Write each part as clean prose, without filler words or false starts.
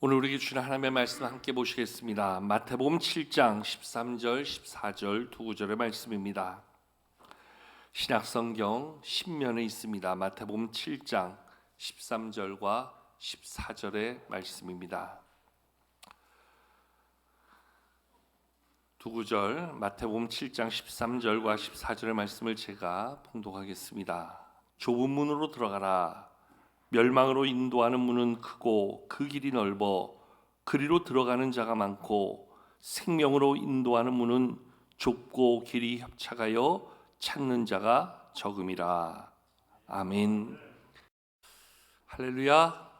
오늘 우리에게 주신 하나님의 말씀 함께 보시겠습니다. 마태복음 7장 13절, 14절 두 구절의 말씀입니다. 신약성경 10면에 있습니다. 마태복음 7장 13절과 14절의 말씀입니다. 두 구절 마태복음 7장 13절과 14절의 말씀을 제가 봉독하겠습니다. 좁은 문으로 들어가라. 멸망으로 인도하는 문은 크고 그 길이 넓어 그리로 들어가는 자가 많고 생명으로 인도하는 문은 좁고 길이 협착하여 찾는 자가 적음이라. 아멘. 할렐루야.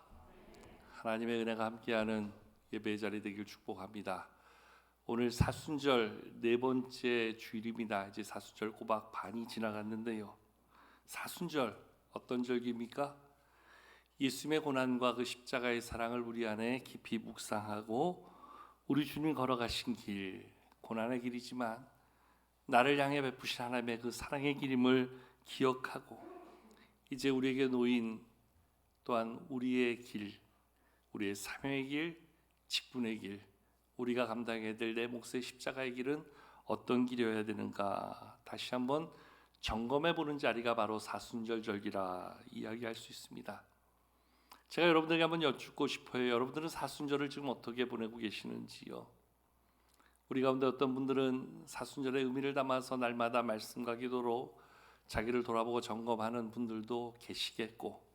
하나님의 은혜가 함께하는 예배의 자리 되길 축복합니다. 오늘 사순절 네 번째 주일입니다. 이제 사순절 꼬박 반이 지나갔는데요. 사순절 어떤 절기입니까? 예수님의 고난과 그 십자가의 사랑을 우리 안에 깊이 묵상하고 우리 주님 걸어가신 길, 고난의 길이지만 나를 향해 베푸신 하나님의 그 사랑의 길임을 기억하고 이제 우리에게 놓인 또한 우리의 길, 우리의 사명의 길, 직분의 길, 우리가 감당해야 될 내 몫의 십자가의 길은 어떤 길이어야 되는가 다시 한번 점검해 보는 자리가 바로 사순절 절기라 이야기할 수 있습니다. 제가 여러분들에게 한번 여쭙고 싶어요. 여러분들은 사순절을 지금 어떻게 보내고 계시는지요? 우리 가운데 어떤 분들은 사순절의 의미를 담아서 날마다 말씀과 기도로 자기를 돌아보고 점검하는 분들도 계시겠고,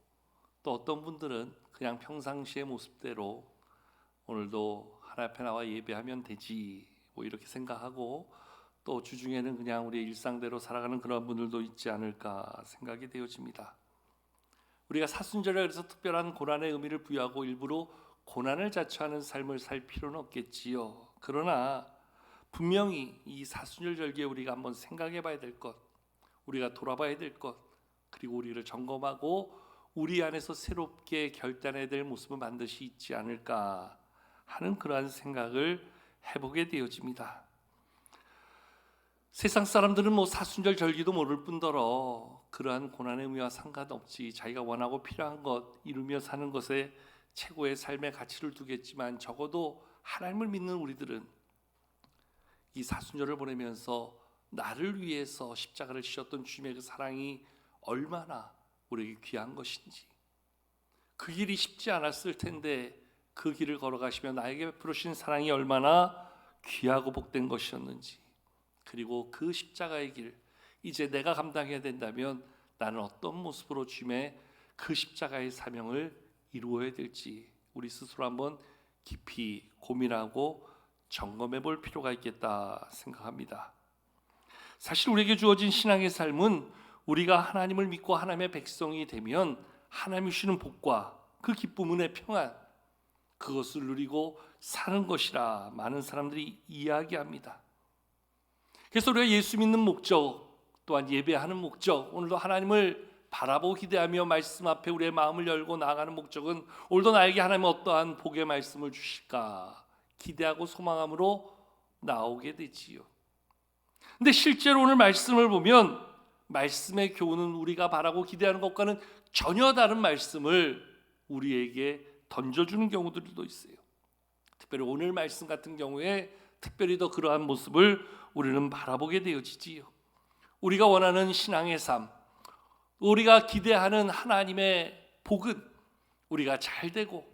또 어떤 분들은 그냥 평상시의 모습대로 오늘도 하나님 앞에 나와 예배하면 되지 뭐 이렇게 생각하고, 또 주중에는 그냥 우리의 일상대로 살아가는 그런 분들도 있지 않을까 생각이 되어집니다. 우리가 사순절에 그래서 특별한 고난의 의미를 부여하고 일부러 고난을 자처하는 삶을 살 필요는 없겠지요. 그러나 분명히 이 사순절 절기에 우리가 한번 생각해 봐야 될 것, 우리가 돌아봐야 될 것, 그리고 우리를 점검하고 우리 안에서 새롭게 결단해야 될 모습은 반드시 있지 않을까 하는 그러한 생각을 해보게 되어집니다. 세상 사람들은 뭐 사순절 절기도 모를 뿐더러 그러한 고난의 의미와 상관없이 자기가 원하고 필요한 것 이루며 사는 것에 최고의 삶의 가치를 두겠지만, 적어도 하나님을 믿는 우리들은 이 사순절을 보내면서 나를 위해서 십자가를 지셨던 주님의 그 사랑이 얼마나 우리에게 귀한 것인지, 그 길이 쉽지 않았을 텐데 그 길을 걸어가시며 나에게 베푸신 사랑이 얼마나 귀하고 복된 것이었는지, 그리고 그 십자가의 길, 이제 내가 감당해야 된다면 나는 어떤 모습으로 주님의 그 십자가의 사명을 이루어야 될지 우리 스스로 한번 깊이 고민하고 점검해 볼 필요가 있겠다 생각합니다. 사실 우리에게 주어진 신앙의 삶은 우리가 하나님을 믿고 하나님의 백성이 되면 하나님이 주시는 복과 그 기쁨, 은혜, 평안, 그것을 누리고 사는 것이라 많은 사람들이 이야기합니다. 그래서 우리가 예수 믿는 목적, 또한 예배하는 목적, 오늘도 하나님을 바라보고 기대하며 말씀 앞에 우리의 마음을 열고 나아가는 목적은 오늘도 나에게 하나님은 어떠한 복의 말씀을 주실까 기대하고 소망함으로 나오게 되지요. 근데 실제로 오늘 말씀을 보면 말씀의 교훈은 우리가 바라고 기대하는 것과는 전혀 다른 말씀을 우리에게 던져주는 경우들도 있어요. 특별히 오늘 말씀 같은 경우에 특별히 더 그러한 모습을 우리는 바라보게 되어지지요. 우리가 원하는 신앙의 삶, 우리가 기대하는 하나님의 복은 우리가 잘 되고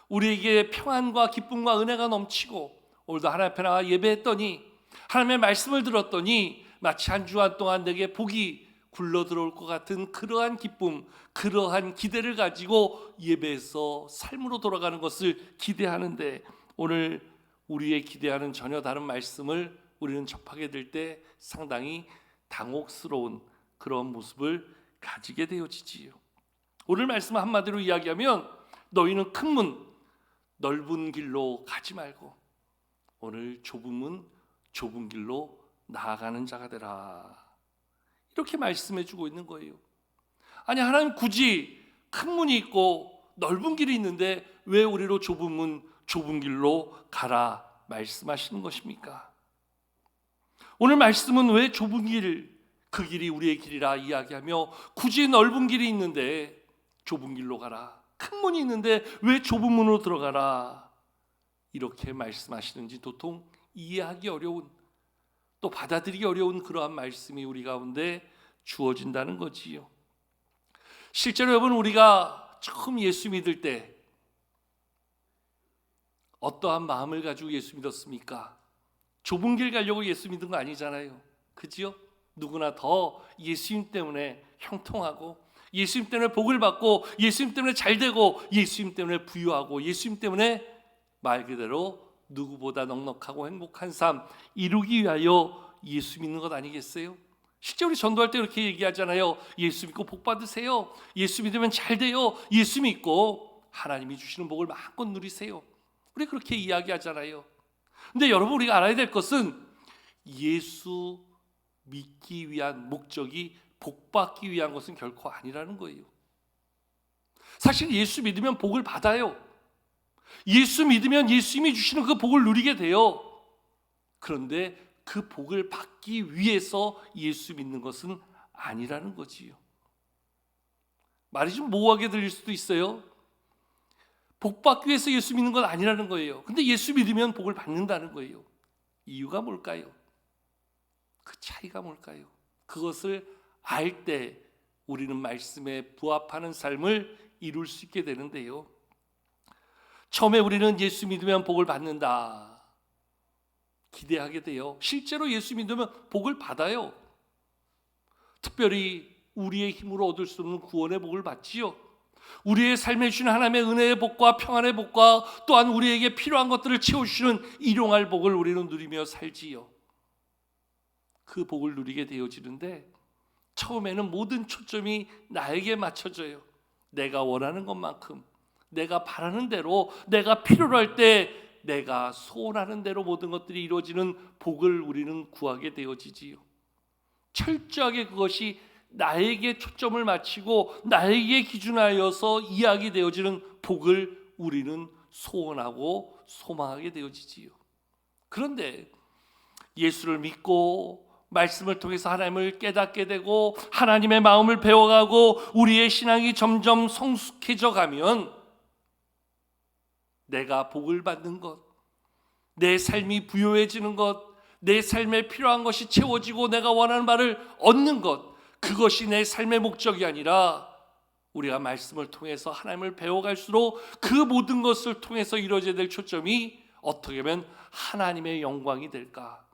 우리에게 평안과 기쁨과 은혜가 넘치고, 오늘도 하나님 앞에 나와 예배했더니 하나님의 말씀을 들었더니 마치 한 주간 동안 내게 복이 굴러 들어올 것 같은 그러한 기쁨, 그러한 기대를 가지고 예배에서 삶으로 돌아가는 것을 기대하는데, 오늘 우리의 기대하는 전혀 다른 말씀을 우리는 접하게 될 때 상당히 당혹스러운 그런 모습을 가지게 되어지지요. 오늘 말씀 한마디로 이야기하면 너희는 큰 문, 넓은 길로 가지 말고 오늘 좁은 문, 좁은 길로 나아가는 자가 되라, 이렇게 말씀해 주고 있는 거예요. 아니, 하나님 굳이 큰 문이 있고 넓은 길이 있는데 왜 우리로 좁은 문, 좁은 길로 가라 말씀하시는 것입니까? 오늘 말씀은 왜 좁은 길, 그 길이 우리의 길이라 이야기하며 굳이 넓은 길이 있는데 좁은 길로 가라, 큰 문이 있는데 왜 좁은 문으로 들어가라 이렇게 말씀하시는지 도통 이해하기 어려운, 또 받아들이기 어려운 그러한 말씀이 우리 가운데 주어진다는 거지요. 실제로 여러분, 우리가 처음 예수 믿을 때 어떠한 마음을 가지고 예수 믿었습니까? 좁은 길 가려고 예수 믿은 거 아니잖아요. 그지요? 누구나 더 예수님 때문에 형통하고, 예수님 때문에 복을 받고, 예수님 때문에 잘되고, 예수님 때문에 부유하고, 예수님 때문에 말 그대로 누구보다 넉넉하고 행복한 삶 이루기 위하여 예수 믿는 것 아니겠어요? 실제 우리 전도할 때 이렇게 얘기하잖아요. 예수 믿고 복 받으세요. 예수 믿으면 잘 돼요. 예수 믿고 하나님이 주시는 복을 마음껏 누리세요. 우리 그렇게 이야기하잖아요. 근데 여러분, 우리가 알아야 될 것은 예수 믿기 위한 목적이 복 받기 위한 것은 결코 아니라는 거예요. 사실 예수 믿으면 복을 받아요. 예수 믿으면 예수님이 주시는 그 복을 누리게 돼요. 그런데 그 복을 받기 위해서 예수 믿는 것은 아니라는 거지요. 말이 좀 모호하게 들릴 수도 있어요. 복 받기 위해서 예수 믿는 건 아니라는 거예요. 근데 예수 믿으면 복을 받는다는 거예요. 이유가 뭘까요? 그 차이가 뭘까요? 그것을 알 때 우리는 말씀에 부합하는 삶을 이룰 수 있게 되는데요. 처음에 우리는 예수 믿으면 복을 받는다 기대하게 돼요. 실제로 예수 믿으면 복을 받아요. 특별히 우리의 힘으로 얻을 수 없는 구원의 복을 받지요. 우리의 삶에 주시는 하나님의 은혜의 복과 평안의 복과 또한 우리에게 필요한 것들을 채워주시는 일용할 복을 우리는 누리며 살지요. 그 복을 누리게 되어지는데 처음에는 모든 초점이 나에게 맞춰져요. 내가 원하는 것만큼, 내가 바라는 대로, 내가 필요로 할 때, 내가 소원하는 대로 모든 것들이 이루어지는 복을 우리는 구하게 되어지지요. 철저하게 그것이 나에게 초점을 맞추고 나에게 기준하여서 이야기되어지는 복을 우리는 소원하고 소망하게 되어지지요. 그런데 예수를 믿고 말씀을 통해서 하나님을 깨닫게 되고 하나님의 마음을 배워가고 우리의 신앙이 점점 성숙해져 가면 내가 복을 받는 것, 내 삶이 부유해지는 것, 내 삶에 필요한 것이 채워지고 내가 원하는 바를 얻는 것, 그것이 내 삶의 목적이 아니라 우리가 말씀을 통해서 하나님을 배워갈수록 그 모든 것을 통해서 이루어져야 될 초점이 어떻게 하면 하나님의 영광이 될까?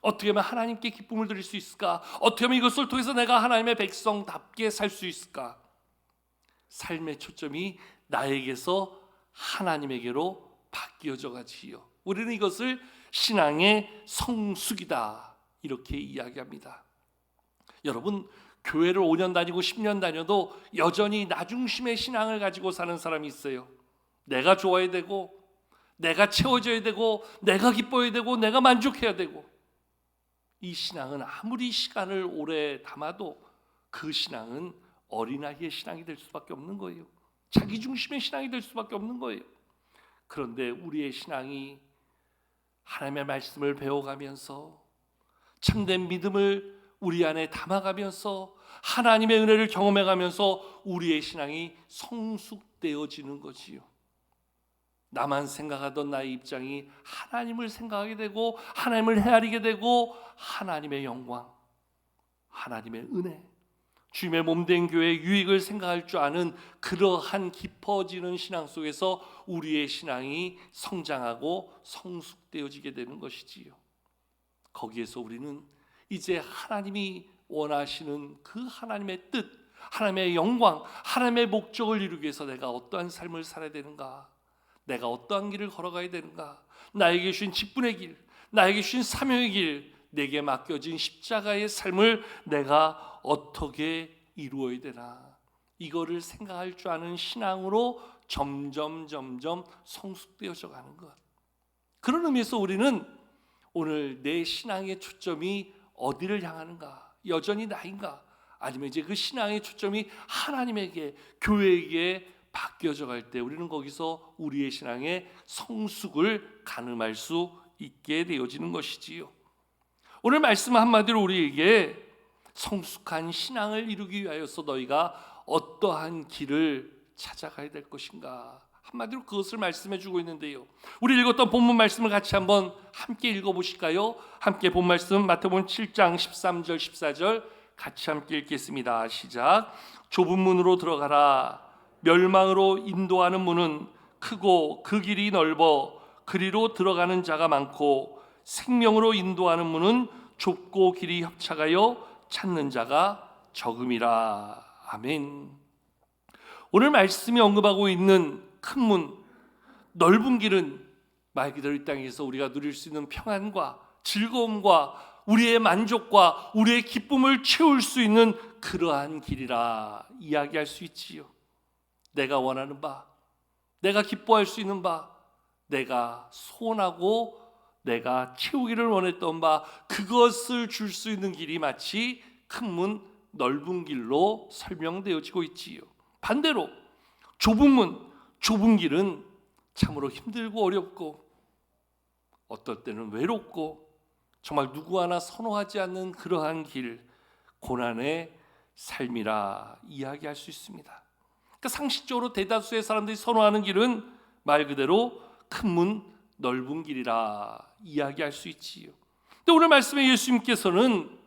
어떻게 하면 하나님께 기쁨을 드릴 수 있을까? 어떻게 하면 이것을 통해서 내가 하나님의 백성답게 살 수 있을까? 삶의 초점이 나에게서 하나님에게로 바뀌어져 가지요. 우리는 이것을 신앙의 성숙이다 이렇게 이야기합니다. 여러분, 교회를 5년 다니고 10년 다녀도 여전히 나 중심의 신앙을 가지고 사는 사람이 있어요. 내가 좋아야 되고, 내가 채워져야 되고, 내가 기뻐야 되고, 내가 만족해야 되고, 이 신앙은 아무리 시간을 오래 담아도 그 신앙은 어린아이의 신앙이 될 수밖에 없는 거예요. 자기 중심의 신앙이 될 수밖에 없는 거예요. 그런데 우리의 신앙이 하나님의 말씀을 배워가면서 참된 믿음을 우리 안에 담아가면서 하나님의 은혜를 경험해가면서 우리의 신앙이 성숙되어지는 거지요. 나만 생각하던 나의 입장이 하나님을 생각하게 되고 하나님을 헤아리게 되고 하나님의 영광, 하나님의 은혜, 주님의 몸된 교회의 유익을 생각할 줄 아는 그러한 깊어지는 신앙 속에서 우리의 신앙이 성장하고 성숙되어지게 되는 것이지요. 거기에서 우리는 이제 하나님이 원하시는 그 하나님의 뜻, 하나님의 영광, 하나님의 목적을 이루기 위해서 내가 어떠한 삶을 살아야 되는가, 내가 어떠한 길을 걸어가야 되는가, 나에게 주신 직분의 길, 나에게 주신 사명의 길, 내게 맡겨진 십자가의 삶을 내가 어떻게 이루어야 되나, 이거를 생각할 줄 아는 신앙으로 점점 성숙되어져 가는 것. 그런 의미에서 우리는 오늘 내 신앙의 초점이 어디를 향하는가, 여전히 나인가, 아니면 이제 그 신앙의 초점이 하나님에게, 교회에게 바뀌어져 갈 때 우리는 거기서 우리의 신앙의 성숙을 가늠할 수 있게 되어지는 것이지요. 오늘 말씀 한마디로 우리에게 성숙한 신앙을 이루기 위하여서 너희가 어떠한 길을 찾아가야 될 것인가? 한마디로 그것을 말씀해 주고 있는데요. 우리 읽었던 본문 말씀을 같이 한번 함께 읽어보실까요? 함께 본 말씀 마태복음 7장 13절 14절 같이 함께 읽겠습니다. 시작. 좁은 문으로 들어가라. 멸망으로 인도하는 문은 크고 그 길이 넓어 그리로 들어가는 자가 많고 생명으로 인도하는 문은 좁고 길이 협착하여 찾는 자가 적음이라. 아멘. 오늘 말씀이 언급하고 있는 큰 문, 넓은 길은 말 그대로 이 땅에서 우리가 누릴 수 있는 평안과 즐거움과 우리의 만족과 우리의 기쁨을 채울 수 있는 그러한 길이라 이야기할 수 있지요. 내가 원하는 바, 내가 기뻐할 수 있는 바, 내가 소원하고 내가 채우기를 원했던 바, 그것을 줄 수 있는 길이 마치 큰 문, 넓은 길로 설명되어지고 있지요. 반대로 좁은 문, 좁은 길은 참으로 힘들고 어렵고 어떨 때는 외롭고 정말 누구 하나 선호하지 않는 그러한 길, 고난의 삶이라 이야기할 수 있습니다. 그러니까 상식적으로 대다수의 사람들이 선호하는 길은 말 그대로 큰 문, 넓은 길이라 이야기할 수 있지요. 근데 오늘 말씀에 예수님께서는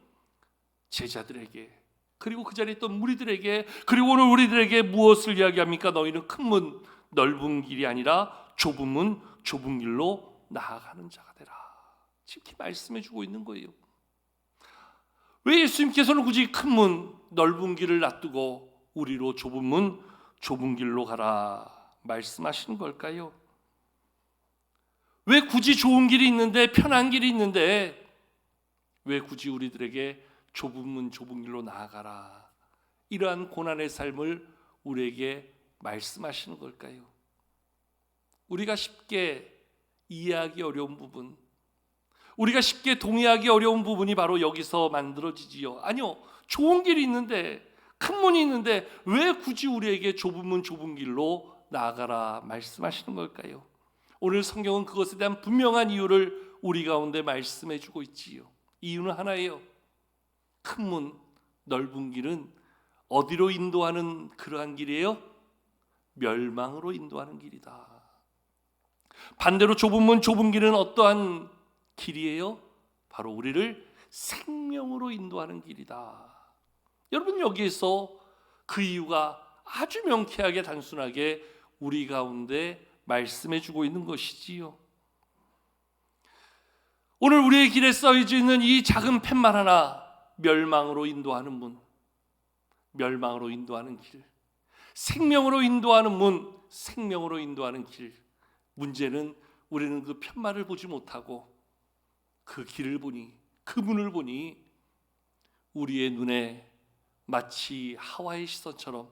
제자들에게 그리고 그 자리에 있던 무리들에게 그리고 오늘 우리들에게 무엇을 이야기합니까? 너희는 큰 문, 넓은 길이 아니라 좁은 문, 좁은 길로 나아가는 자가 되라. 이렇게 말씀해 주고 있는 거예요. 왜 예수님께서는 굳이 큰 문, 넓은 길을 놔두고 우리로 좁은 문, 좁은 길로 가라 말씀하시는 걸까요? 왜 굳이 좋은 길이 있는데, 편한 길이 있는데 왜 굳이 우리들에게 좁은 문, 좁은 길로 나아가라 이러한 고난의 삶을 우리에게 말씀하시는 걸까요? 우리가 쉽게 이해하기 어려운 부분, 우리가 쉽게 동의하기 어려운 부분이 바로 여기서 만들어지지요. 아니요, 좋은 길이 있는데, 큰 문이 있는데 왜 굳이 우리에게 좁은 문, 좁은 길로 나아가라 말씀하시는 걸까요? 오늘 성경은 그것에 대한 분명한 이유를 우리 가운데 말씀해 주고 있지요. 이유는 하나예요. 큰 문, 넓은 길은 어디로 인도하는 그러한 길이에요? 멸망으로 인도하는 길이다. 반대로 좁은 문, 좁은 길은 어떠한 길이에요? 바로 우리를 생명으로 인도하는 길이다. 여러분, 여기에서 그 이유가 아주 명쾌하게 단순하게 우리 가운데 말씀해 주고 있는 것이지요. 오늘 우리의 길에 써져 있는 이 작은 팻말 하나, 멸망으로 인도하는 문, 멸망으로 인도하는 길, 생명으로 인도하는 문, 생명으로 인도하는 길. 문제는 우리는 그 팻말을 보지 못하고 그 길을 보니, 그 문을 보니 우리의 눈에 마치 하와의 시선처럼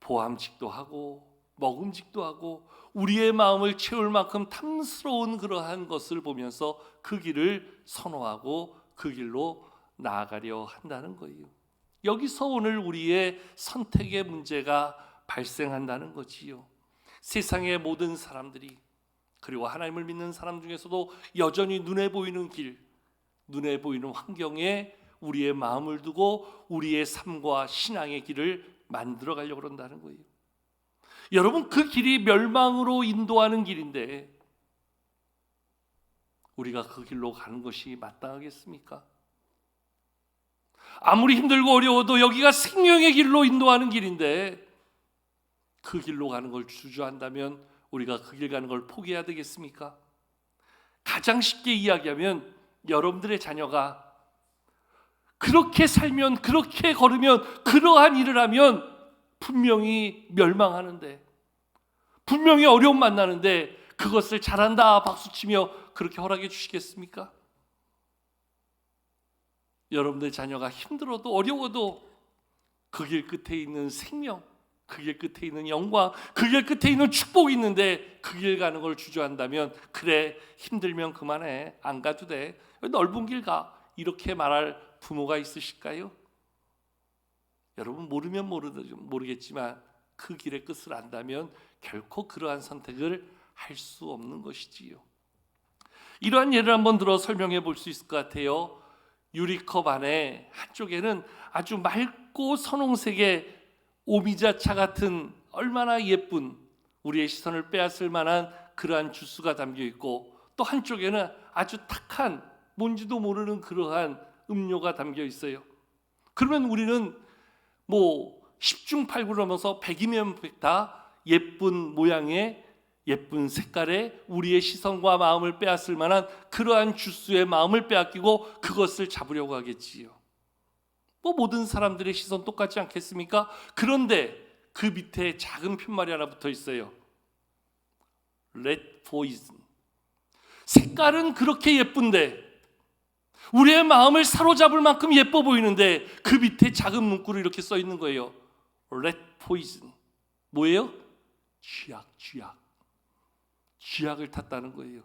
보암직도 하고 먹음직도 하고 우리의 마음을 채울 만큼 탐스러운 그러한 것을 보면서 그 길을 선호하고 그 길로 나아가려 한다는 거예요. 여기서 오늘 우리의 선택의 문제가 발생한다는 거지요. 세상의 모든 사람들이, 그리고 하나님을 믿는 사람 중에서도 여전히 눈에 보이는 길, 눈에 보이는 환경에 우리의 마음을 두고 우리의 삶과 신앙의 길을 만들어 가려고 그런다는 거예요. 여러분, 그 길이 멸망으로 인도하는 길인데 우리가 그 길로 가는 것이 마땅하겠습니까? 아무리 힘들고 어려워도 여기가 생명의 길로 인도하는 길인데 그 길로 가는 걸 주저한다면 우리가 그 길 가는 걸 포기해야 되겠습니까? 가장 쉽게 이야기하면 여러분들의 자녀가 그렇게 살면, 그렇게 걸으면, 그러한 일을 하면 분명히 멸망하는데, 분명히 어려움 만나는데 그것을 잘한다 박수치며 그렇게 허락해 주시겠습니까? 여러분들 자녀가 힘들어도 어려워도 그 길 끝에 있는 생명, 그 길 끝에 있는 영광, 그 길 끝에 있는 축복이 있는데 그 길 가는 걸 주저한다면, 그래 힘들면 그만해, 안 가도 돼, 넓은 길 가, 이렇게 말할 부모가 있으실까요? 여러분, 모르면 모르겠지만 그 길의 끝을 안다면 결코 그러한 선택을 할 수 없는 것이지요. 이러한 예를 한번 들어 설명해 볼 수 있을 것 같아요. 유리컵 안에 한쪽에는 아주 맑고 선홍색의 오미자차 같은 얼마나 예쁜 우리의 시선을 빼앗을 만한 그러한 주스가 담겨 있고 또 한쪽에는 아주 탁한 뭔지도 모르는 그러한 음료가 담겨 있어요. 그러면 우리는 뭐 10중 8구를 넘어서 100이면 100다 예쁜 모양의 예쁜 색깔의 우리의 시선과 마음을 빼앗을 만한 그러한 주스의 마음을 빼앗기고 그것을 잡으려고 하겠지요. 뭐 모든 사람들의 시선 똑같지 않겠습니까? 그런데 그 밑에 작은 푯말이 하나 붙어 있어요. Red poison. 색깔은 그렇게 예쁜데 우리의 마음을 사로잡을 만큼 예뻐 보이는데 그 밑에 작은 문구로 이렇게 써 있는 거예요. Red poison. 뭐예요? 쥐약을 탔다는 거예요.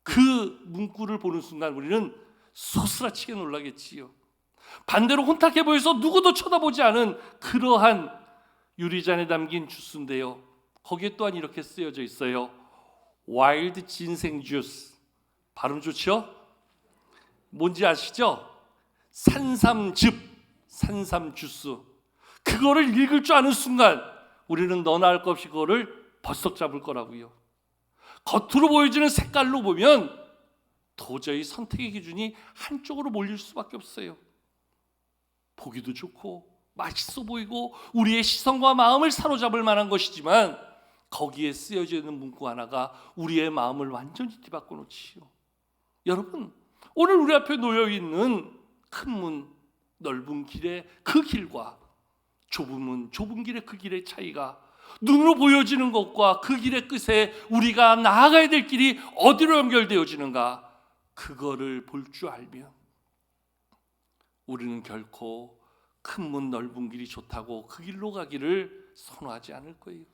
그 문구를 보는 순간 우리는 소스라치게 놀라겠지요. 반대로 혼탁해 보여서 누구도 쳐다보지 않은 그러한 유리잔에 담긴 주스인데요. 거기에 또한 이렇게 쓰여져 있어요. 와일드 진생 주스. 발음 좋죠? 뭔지 아시죠? 산삼즙, 산삼 주스. 그거를 읽을 줄 아는 순간 우리는 너나 할 것 없이 그거를 벌썩 잡을 거라고요. 겉으로 보여지는 색깔로 보면 도저히 선택의 기준이 한쪽으로 몰릴 수밖에 없어요. 보기도 좋고 맛있어 보이고 우리의 시선과 마음을 사로잡을 만한 것이지만 거기에 쓰여져 있는 문구 하나가 우리의 마음을 완전히 뒤바꿔 놓지요. 여러분, 오늘 우리 앞에 놓여 있는 큰 문, 넓은 길의 그 길과 좁은 문, 좁은 길의 그 길의 차이가 눈으로 보여지는 것과 그 길의 끝에 우리가 나아가야 될 길이 어디로 연결되어지는가, 그거를 볼 줄 알면 우리는 결코 큰 문 넓은 길이 좋다고 그 길로 가기를 선호하지 않을 거예요.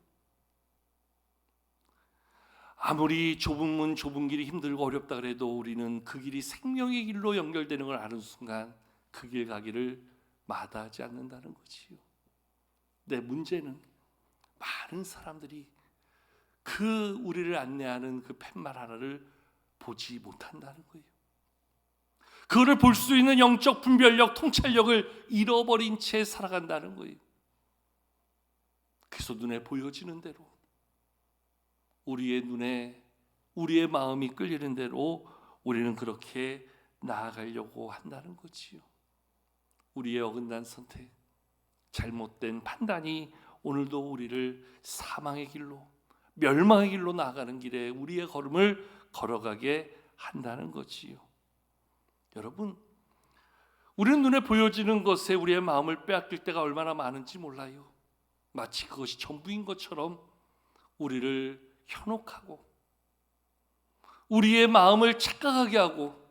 아무리 좁은 문 좁은 길이 힘들고 어렵다 그래도 우리는 그 길이 생명의 길로 연결되는 걸 아는 순간 그 길 가기를 마다하지 않는다는 거지요. 내 문제는 많은 사람들이 그 우리를 안내하는 그 팻말 하나를 보지 못한다는 거예요. 그거를 볼 수 있는 영적 분별력, 통찰력을 잃어버린 채 살아간다는 거예요. 그래서 눈에 보여지는 대로 우리의 눈에 우리의 마음이 끌리는 대로 우리는 그렇게 나아가려고 한다는 거지요. 우리의 어긋난 선택, 잘못된 판단이 오늘도 우리를 사망의 길로, 멸망의 길로 나아가는 길에 우리의 걸음을 걸어가게 한다는 거지요. 여러분, 우리는 눈에 보여지는 것에 우리의 마음을 빼앗길 때가 얼마나 많은지 몰라요. 마치 그것이 전부인 것처럼 우리를 현혹하고 우리의 마음을 착각하게 하고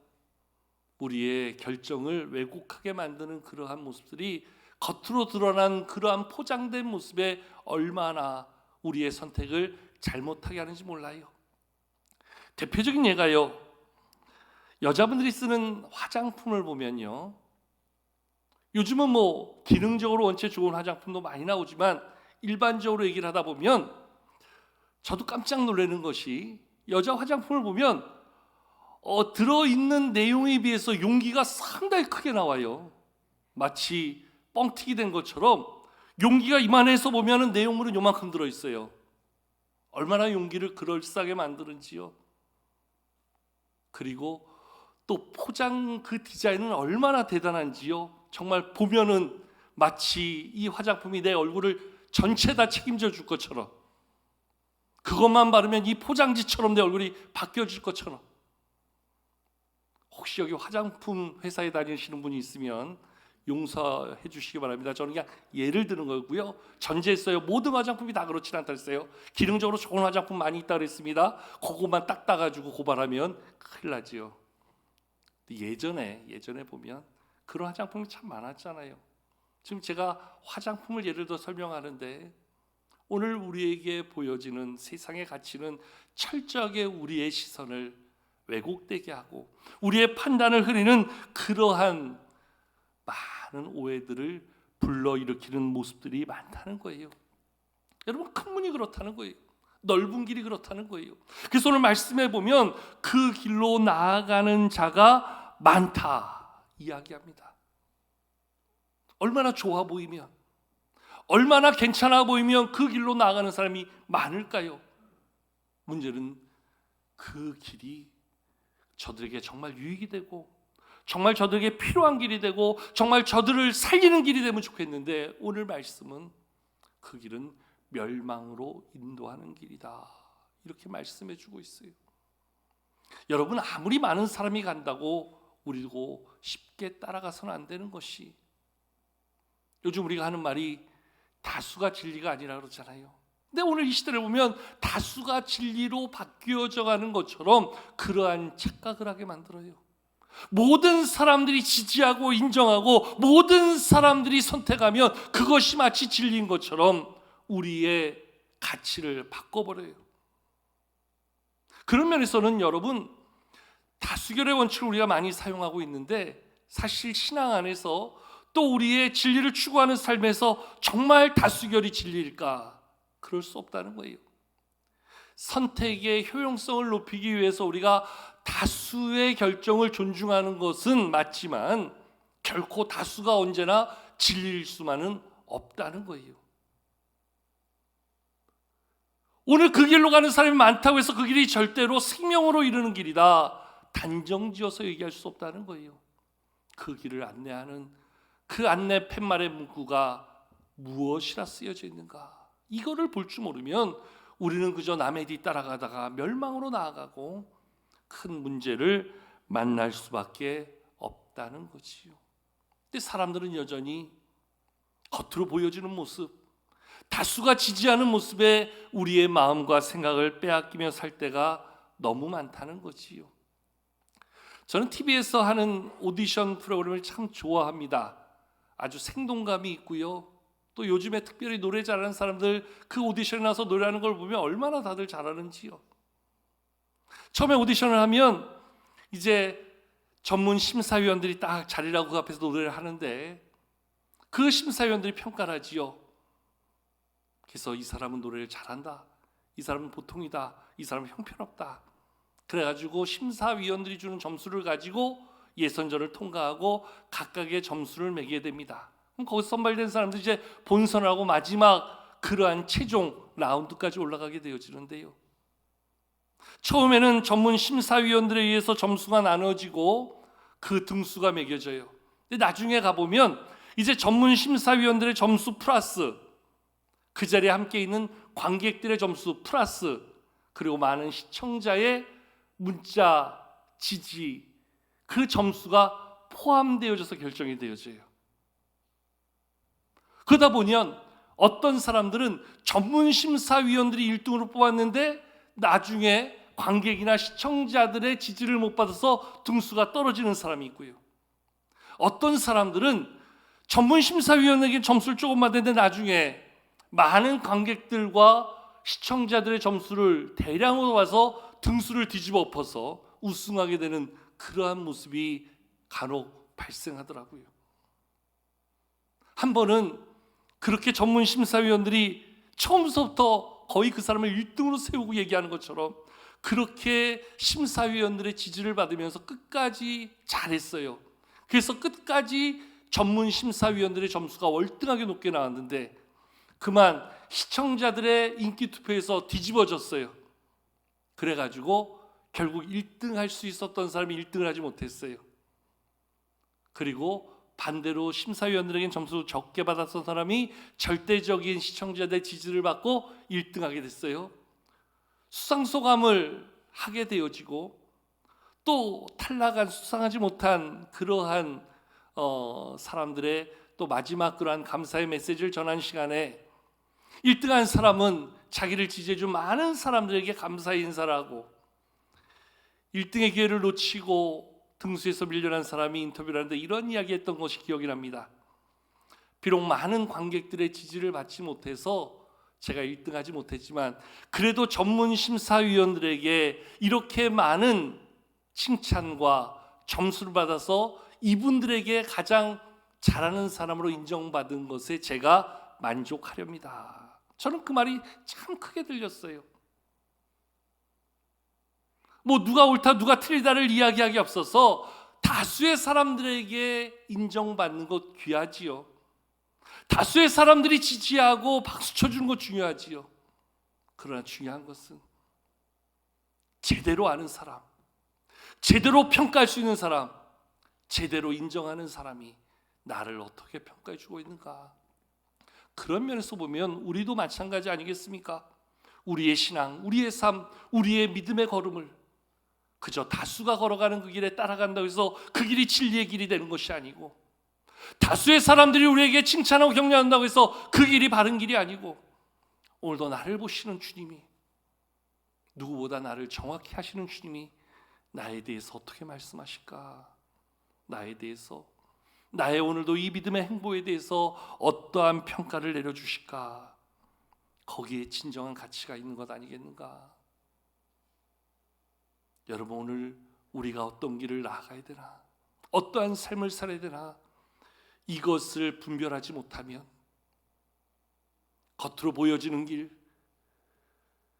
우리의 결정을 왜곡하게 만드는 그러한 모습들이 겉으로 드러난 그러한 포장된 모습에 얼마나 우리의 선택을 잘못하게 하는지 몰라요. 대표적인 예가요, 여자분들이 쓰는 화장품을 보면요, 요즘은 뭐 기능적으로 원체 좋은 화장품도 많이 나오지만 일반적으로 얘기를 하다 보면 저도 깜짝 놀라는 것이 여자 화장품을 보면 들어있는 내용에 비해서 용기가 상당히 크게 나와요. 마치 뻥튀기 된 것처럼 용기가 이만해서 보면 내용물은 요만큼 들어있어요. 얼마나 용기를 그럴싸하게 만드는지요. 그리고 또 포장 그 디자인은 얼마나 대단한지요. 정말 보면은 마치 이 화장품이 내 얼굴을 전체 다 책임져 줄 것처럼, 그것만 바르면 이 포장지처럼 내 얼굴이 바뀌어질 것처럼. 혹시 여기 화장품 회사에 다니시는 분이 있으면 용서해 주시기 바랍니다. 저는 그냥 예를 드는 거고요. 전제했어요. 모든 화장품이 다 그렇진 않다 했어요. 기능적으로 좋은 화장품 많이 있다 그랬습니다. 그것만 딱 따가지고 고발하면 큰일 나지요. 예전에 보면 그런 화장품이 참 많았잖아요. 지금 제가 화장품을 예를 들어 설명하는데 오늘 우리에게 보여지는 세상의 가치는 철저하게 우리의 시선을 왜곡되게 하고 우리의 판단을 흐리는 그러한 많은 오해들을 불러일으키는 모습들이 많다는 거예요. 여러분, 큰 문이 그렇다는 거예요. 넓은 길이 그렇다는 거예요. 그래서 오늘 말씀해 보면 그 길로 나아가는 자가 많다 이야기합니다. 얼마나 좋아 보이면, 얼마나 괜찮아 보이면 그 길로 나아가는 사람이 많을까요? 문제는 그 길이 저들에게 정말 유익이 되고 정말 저들에게 필요한 길이 되고 정말 저들을 살리는 길이 되면 좋겠는데, 오늘 말씀은 그 길은 멸망으로 인도하는 길이다, 이렇게 말씀해 주고 있어요. 여러분, 아무리 많은 사람이 간다고 우리도 쉽게 따라가서는 안 되는 것이, 요즘 우리가 하는 말이 다수가 진리가 아니라 그러잖아요. 근데 오늘 이 시대를 보면 다수가 진리로 바뀌어져 가는 것처럼 그러한 착각을 하게 만들어요. 모든 사람들이 지지하고 인정하고 모든 사람들이 선택하면 그것이 마치 진리인 것처럼 우리의 가치를 바꿔버려요. 그런 면에서는 여러분, 다수결의 원칙을 우리가 많이 사용하고 있는데, 사실 신앙 안에서 또 우리의 진리를 추구하는 삶에서 정말 다수결이 진리일까? 그럴 수 없다는 거예요. 선택의 효용성을 높이기 위해서 우리가 다수의 결정을 존중하는 것은 맞지만 결코 다수가 언제나 진리일 수만은 없다는 거예요. 오늘 그 길로 가는 사람이 많다고 해서 그 길이 절대로 생명으로 이르는 길이다, 단정지어서 얘기할 수 없다는 거예요. 그 길을 안내하는 그 안내 팻말의 문구가 무엇이라 쓰여져 있는가, 이거를 볼 줄 모르면 우리는 그저 남의 뒤 따라가다가 멸망으로 나아가고 큰 문제를 만날 수밖에 없다는 거지요. 근데 사람들은 여전히 겉으로 보여지는 모습, 다수가 지지하는 모습에 우리의 마음과 생각을 빼앗기며 살 때가 너무 많다는 거지요. 저는 TV에서 하는 오디션 프로그램을 참 좋아합니다. 아주 생동감이 있고요. 또 요즘에 특별히 노래 잘하는 사람들 그 오디션에 나서 노래하는 걸 보면 얼마나 다들 잘하는지요. 처음에 오디션을 하면 이제 전문 심사위원들이 딱 자리라고 그 앞에서 노래를 하는데 그 심사위원들이 평가를 하지요. 그래서 이 사람은 노래를 잘한다, 이 사람은 보통이다, 이 사람은 형편없다, 그래가지고 심사위원들이 주는 점수를 가지고 예선전을 통과하고 각각의 점수를 매기게 됩니다. 그럼 거기서 선발된 사람들이 이제 본선하고 마지막 그러한 최종 라운드까지 올라가게 되어지는데요. 처음에는 전문 심사위원들에 의해서 점수가 나눠지고 그 등수가 매겨져요. 근데 나중에 가보면 이제 전문 심사위원들의 점수 플러스 그 자리에 함께 있는 관객들의 점수 플러스 그리고 많은 시청자의 문자, 지지, 그 점수가 포함되어져서 결정이 되어져요. 그러다 보면 어떤 사람들은 전문 심사위원들이 1등으로 뽑았는데 나중에 관객이나 시청자들의 지지를 못 받아서 등수가 떨어지는 사람이 있고요. 어떤 사람들은 전문 심사위원에게 점수를 조금 받았는데 나중에 많은 관객들과 시청자들의 점수를 대량으로 와서 등수를 뒤집어 엎어서 우승하게 되는 그러한 모습이 간혹 발생하더라고요. 한 번은 그렇게 전문 심사위원들이 처음부터 거의 그 사람을 1등으로 세우고 얘기하는 것처럼 그렇게 심사위원들의 지지를 받으면서 끝까지 잘했어요. 그래서 끝까지 전문 심사위원들의 점수가 월등하게 높게 나왔는데 그만 시청자들의 인기 투표에서 뒤집어졌어요. 그래가지고 결국 1등 할 수 있었던 사람이 1등을 하지 못했어요. 그리고 반대로 심사위원들에게는 점수 적게 받았던 사람이 절대적인 시청자들의 지지를 받고 1등하게 됐어요. 수상소감을 하게 되어지고 또 탈락한 수상하지 못한 그러한 사람들의 또 마지막 그러한 감사의 메시지를 전한 시간에 1등한 사람은 자기를 지지해준 많은 사람들에게 감사의 인사를 하고 1등의 기회를 놓치고 등수에서 밀려난 사람이 인터뷰를 하는데 이런 이야기했던 것이 기억이 납니다. 비록 많은 관객들의 지지를 받지 못해서 제가 1등하지 못했지만 그래도 전문 심사위원들에게 이렇게 많은 칭찬과 점수를 받아서 이분들에게 가장 잘하는 사람으로 인정받은 것에 제가 만족하렵니다. 저는 그 말이 참 크게 들렸어요. 뭐 누가 옳다 누가 틀리다를 이야기하기 앞서서 다수의 사람들에게 인정받는 것 귀하지요. 다수의 사람들이 지지하고 박수 쳐주는 거 중요하지요. 그러나 중요한 것은 제대로 아는 사람, 제대로 평가할 수 있는 사람, 제대로 인정하는 사람이 나를 어떻게 평가해 주고 있는가. 그런 면에서 보면 우리도 마찬가지 아니겠습니까? 우리의 신앙, 우리의 삶, 우리의 믿음의 걸음을 그저 다수가 걸어가는 그 길에 따라간다고 해서 그 길이 진리의 길이 되는 것이 아니고, 다수의 사람들이 우리에게 칭찬하고 격려한다고 해서 그 길이 바른 길이 아니고, 오늘도 나를 보시는 주님이, 누구보다 나를 정확히 하시는 주님이 나에 대해서 어떻게 말씀하실까? 나에 대해서, 나의 오늘도 이 믿음의 행보에 대해서 어떠한 평가를 내려주실까? 거기에 진정한 가치가 있는 것 아니겠는가? 여러분, 오늘 우리가 어떤 길을 나아가야 되나? 어떠한 삶을 살아야 되나? 이것을 분별하지 못하면 겉으로 보여지는 길,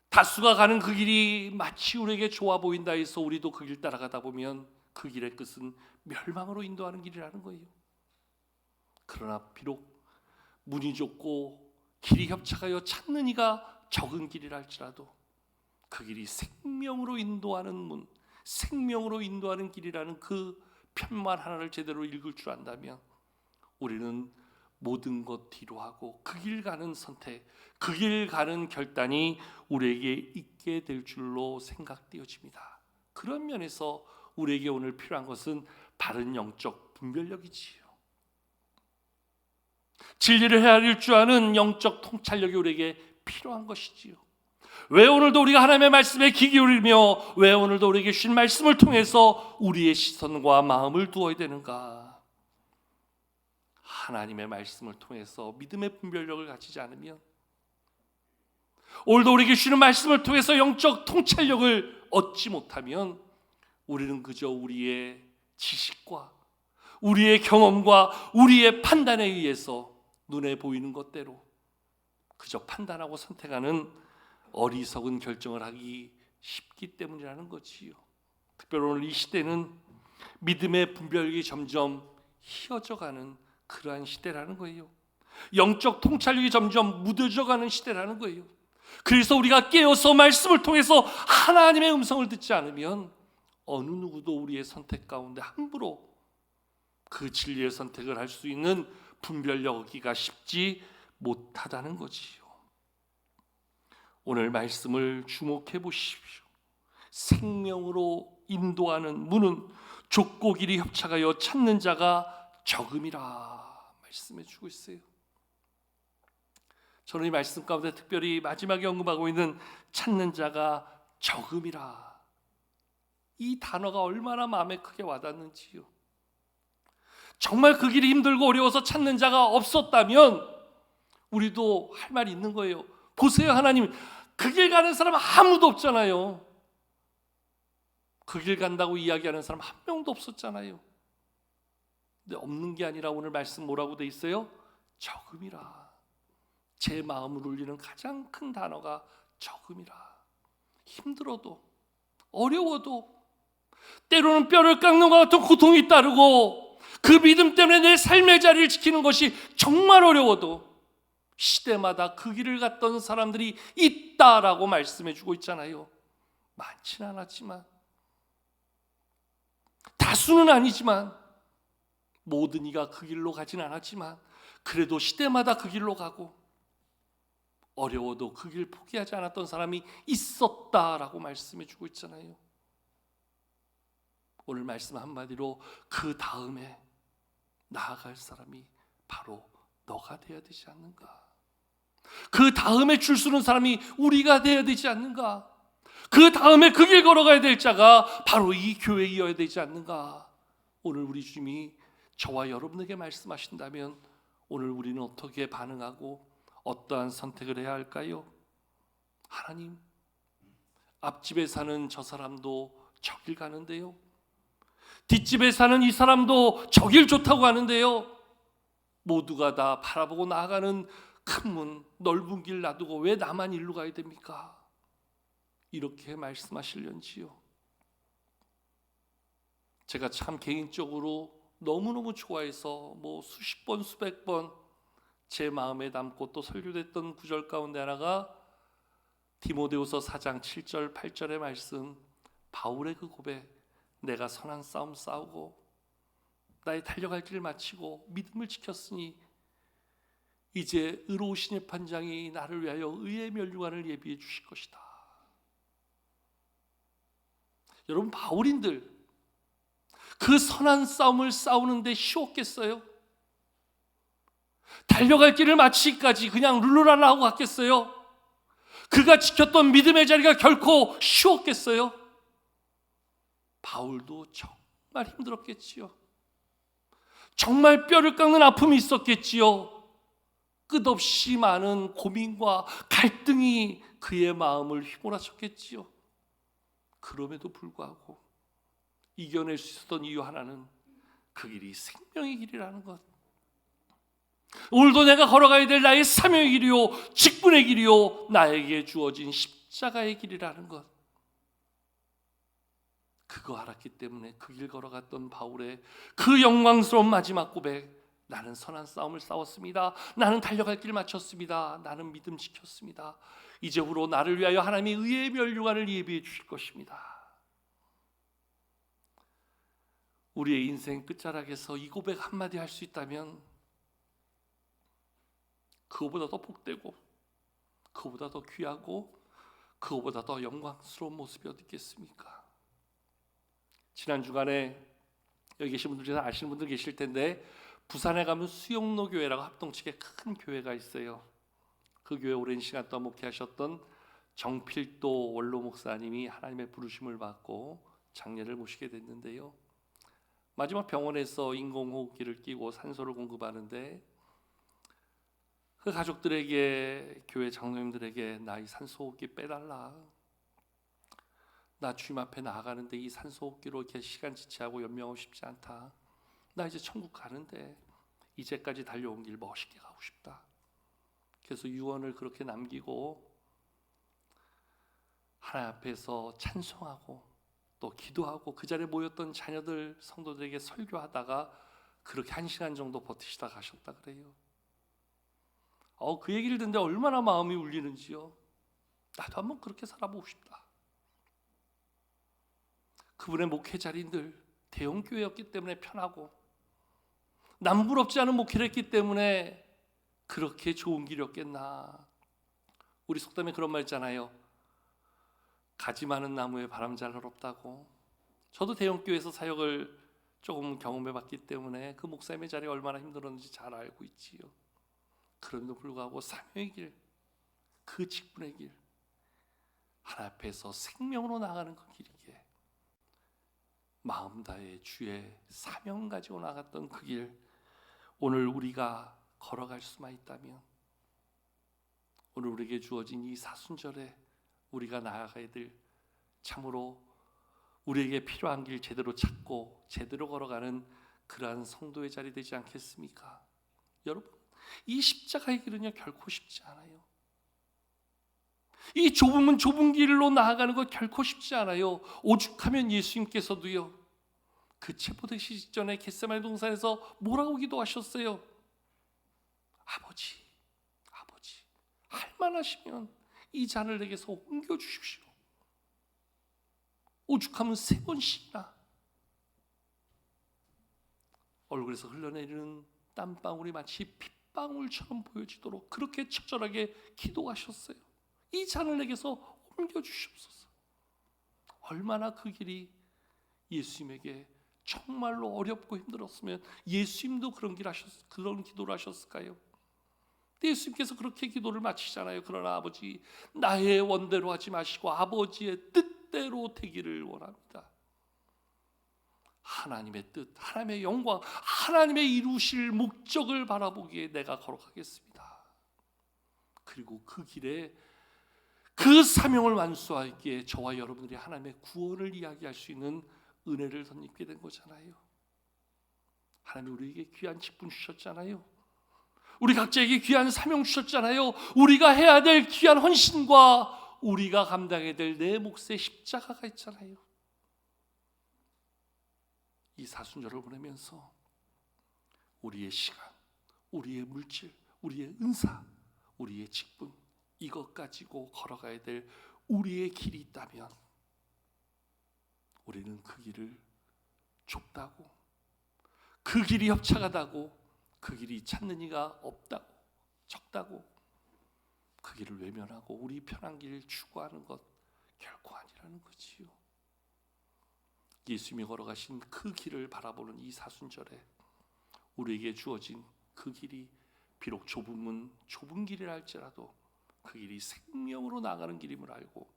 다수가 가는 그 길이 마치 우리에게 좋아 보인다 해서 우리도 그 길 따라가다 보면 그 길의 끝은 멸망으로 인도하는 길이라는 거예요. 그러나 비록 문이 좁고 길이 협착하여 찾는 이가 적은 길이라 할지라도 그 길이 생명으로 인도하는 문, 생명으로 인도하는 길이라는 그 편만 하나를 제대로 읽을 줄 안다면 우리는 모든 것 뒤로 하고 그 길 가는 선택, 그 길 가는 결단이 우리에게 있게 될 줄로 생각되어집니다. 그런 면에서 우리에게 오늘 필요한 것은 바른 영적 분별력이지요. 진리를 헤아릴 줄 아는 영적 통찰력이 우리에게 필요한 것이지요. 왜 오늘도 우리가 하나님의 말씀에 귀 기울이며 왜 오늘도 우리에게 주신 말씀을 통해서 우리의 시선과 마음을 두어야 되는가? 하나님의 말씀을 통해서 믿음의 분별력을 가지지 않으면, 오늘도 우리에게 주시는 말씀을 통해서 영적 통찰력을 얻지 못하면 우리는 그저 우리의 지식과 우리의 경험과 우리의 판단에 의해서 눈에 보이는 것대로 그저 판단하고 선택하는 어리석은 결정을 하기 쉽기 때문이라는 거지요. 특별히 오늘 이 시대는 믿음의 분별력이 점점 희어져가는 그러한 시대라는 거예요. 영적 통찰력이 점점 무뎌져가는 시대라는 거예요. 그래서 우리가 깨어서 말씀을 통해서 하나님의 음성을 듣지 않으면 어느 누구도 우리의 선택 가운데 함부로 그 진리의 선택을 할 수 있는 분별력 얻기가 쉽지 못하다는 거지요. 오늘 말씀을 주목해 보십시오. 생명으로 인도하는 문은 좁고 길이 협착하여 찾는 자가 적음이라 말씀해 주고 있어요. 저는 이 말씀 가운데 특별히 마지막에 언급하고 있는 찾는 자가 적음이라, 이 단어가 얼마나 마음에 크게 와닿는지요. 정말 그 길이 힘들고 어려워서 찾는 자가 없었다면 우리도 할 말이 있는 거예요. 보세요, 하나님, 그 길 가는 사람 아무도 없잖아요. 그 길 간다고 이야기하는 사람 한 명도 없었잖아요. 근데 없는 게 아니라 오늘 말씀 뭐라고 돼 있어요? 적음이라. 제 마음을 울리는 가장 큰 단어가 적음이라. 힘들어도, 어려워도, 때로는 뼈를 깎는 것 같은 고통이 따르고 그 믿음 때문에 내 삶의 자리를 지키는 것이 정말 어려워도 시대마다 그 길을 갔던 사람들이 있다라고 말씀해 주고 있잖아요. 많지는 않았지만, 다수는 아니지만, 모든 이가 그 길로 가진 않았지만 그래도 시대마다 그 길로 가고 어려워도 그 길 포기하지 않았던 사람이 있었다라고 말씀해 주고 있잖아요. 오늘 말씀 한마디로 그 다음에 나아갈 사람이 바로 너가 되어야 되지 않는가? 그 다음에 줄 서는 사람이 우리가 되어야 되지 않는가? 그 다음에 그 길 걸어가야 될 자가 바로 이 교회이어야 되지 않는가? 오늘 우리 주님이 저와 여러분에게 말씀하신다면 오늘 우리는 어떻게 반응하고 어떠한 선택을 해야 할까요? 하나님, 앞집에 사는 저 사람도 저 길 가는데요, 뒷집에 사는 이 사람도 저 길 좋다고 하는데요, 모두가 다 바라보고 나아가는 큰 문, 넓은 길 놔두고 왜 나만 일로 가야 됩니까? 이렇게 말씀하시려는지요. 제가 참 개인적으로 너무너무 좋아해서 수십 번 수백 번 제 마음에 남고 또 설교됐던 구절 가운데 하나가 디모데후서 4장 7절 8절의 말씀, 바울의 그 고백, 내가 선한 싸움 싸우고 나의 달려갈 길을 마치고 믿음을 지켰으니 이제 의로우신 재판장이 나를 위하여 의의 면류관을 예비해 주실 것이다. 여러분, 바울인들 그 선한 싸움을 싸우는데 쉬웠겠어요? 달려갈 길을 마치기까지 그냥 룰루랄라 하고 갔겠어요? 그가 지켰던 믿음의 자리가 결코 쉬웠겠어요? 바울도 정말 힘들었겠지요. 정말 뼈를 깎는 아픔이 있었겠지요. 끝없이 많은 고민과 갈등이 그의 마음을 휘몰아쳤겠지요. 그럼에도 불구하고 이겨낼 수 있었던 이유 하나는 그 길이 생명의 길이라는 것. 오늘도 내가 걸어가야 될 나의 사명의 길이요, 직분의 길이요, 나에게 주어진 십자가의 길이라는 것. 그거 알았기 때문에 그 길 걸어갔던 바울의 그 영광스러운 마지막 고백, 나는 선한 싸움을 싸웠습니다. 나는 달려갈 길 마쳤습니다. 나는 믿음 지켰습니다. 이제후로 나를 위하여 하나님이 의의 면류관을 예비해 주실 것입니다. 우리의 인생 끝자락에서 이 고백 한마디 할 수 있다면 그거보다 더 복되고 그거보다 더 귀하고 그거보다 더 영광스러운 모습이 어디 있겠습니까? 지난 주간에 여기 계신 분들 중에 아시는 분들 계실 텐데 부산에 가면 수영로 교회라고 합동측에 큰 교회가 있어요. 그 교회 오랜 시간 동안 목회하셨던 정필도 원로 목사님이 하나님의 부르심을 받고 장례를 모시게 됐는데요. 마지막 병원에서 인공호흡기를 끼고 산소를 공급하는데 그 가족들에게, 교회 장로님들에게 나 이 산소호흡기 빼달라. 나 주님 앞에 나아가는데 이 산소호흡기로 이렇게 시간 지체하고 연명하고 싶지 않다. 나 이제 천국 가는데 이제까지 달려온 길 멋있게 가고 싶다. 그래서 유언을 그렇게 남기고 하나님 앞에서 찬송하고 또 기도하고 그 자리에 모였던 자녀들, 성도들에게 설교하다가 그렇게 1시간 정도 버티시다 가셨다 그래요. 그 얘기를 듣는데 얼마나 마음이 울리는지요. 나도 한번 그렇게 살아보고 싶다. 그분의 목회 자리들 대형 교회였기 때문에 편하고 남부럽지 않은 목회를 했기 때문에 그렇게 좋은 길이었겠나. 우리 속담에 그런 말 있잖아요. 가지 많은 나무에 바람 잘 없다고. 저도 대형 교회에서 사역을 조금 경험해봤기 때문에 그 목사님의 자리가 얼마나 힘들었는지 잘 알고 있지요. 그럼에도 불구하고 사명의 길, 그 직분의 길, 하나님 앞에서 생명으로 나가는 그 길이기에 마음 다해 주의 사명 가지고 나갔던 그 길, 오늘 우리가 걸어갈 수만 있다면, 오늘 우리에게 주어진 이 사순절에 우리가 나아가야 될, 참으로 우리에게 필요한 길 제대로 찾고 제대로 걸어가는 그러한 성도의 자리 되지 않겠습니까? 여러분, 이 십자가의 길은요 결코 쉽지 않아요. 이 좁은 길로 나아가는 것 결코 쉽지 않아요. 오죽하면 예수님께서도요 그 체포되시기 직전에 겟세마네 동산에서 뭐라고 기도하셨어요? 아버지 할 만하시면 이 잔을 내게서 옮겨주십시오. 오죽하면 3번씩이나 얼굴에서 흘러내리는 땀방울이 마치 핏방울처럼 보여지도록 그렇게 처절하게 기도하셨어요. 이 잔을 내게서 옮겨주시옵소서. 얼마나 그 길이 예수님에게 정말로 어렵고 힘들었으면 예수님도 그런 기도를 하셨을까요? 예수님께서 그렇게 기도를 마치잖아요. 그러나 아버지, 나의 원대로 하지 마시고 아버지의 뜻대로 되기를 원합니다. 하나님의 뜻, 하나님의 영광, 하나님의 이루실 목적을 바라보기에 내가 걸어가겠습니다. 그리고 그 길에 그 사명을 완수하기에 저와 여러분들이 하나님의 구원을 이야기할 수 있는 은혜를 덧입게 된 거잖아요. 하나님 우리에게 귀한 직분 주셨잖아요. 우리 각자에게 귀한 사명 주셨잖아요. 우리가 해야 될 귀한 헌신과 우리가 감당해야 될 내 몫의 십자가가 있잖아요. 이 사순절을 보내면서 우리의 시간, 우리의 물질, 우리의 은사, 우리의 직분, 이것 가지고 걸어가야 될 우리의 길이 있다면 우리는 그 길을 좁다고, 그 길이 협착하다고, 그 길이 찾는 이가 없다고, 적다고, 그 길을 외면하고 우리 편한 길 추구하는 것 결코 아니라는 거지요. 예수님이 걸어가신 그 길을 바라보는 이 사순절에 우리에게 주어진 그 길이 비록 좁은 길이라 할지라도 그 길이 생명으로 나가는 길임을 알고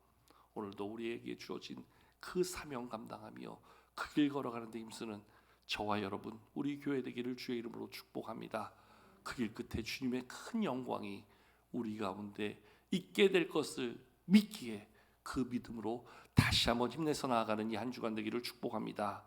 오늘도 우리에게 주어진 그 사명 감당하며 그 길 걸어가는 데 힘쓰는 저와 여러분, 우리 교회 되기를 주의 이름으로 축복합니다. 그 길 끝에 주님의 큰 영광이 우리 가운데 있게 될 것을 믿기에 그 믿음으로 다시 한번 힘내서 나아가는 이 한 주간 되기를 축복합니다.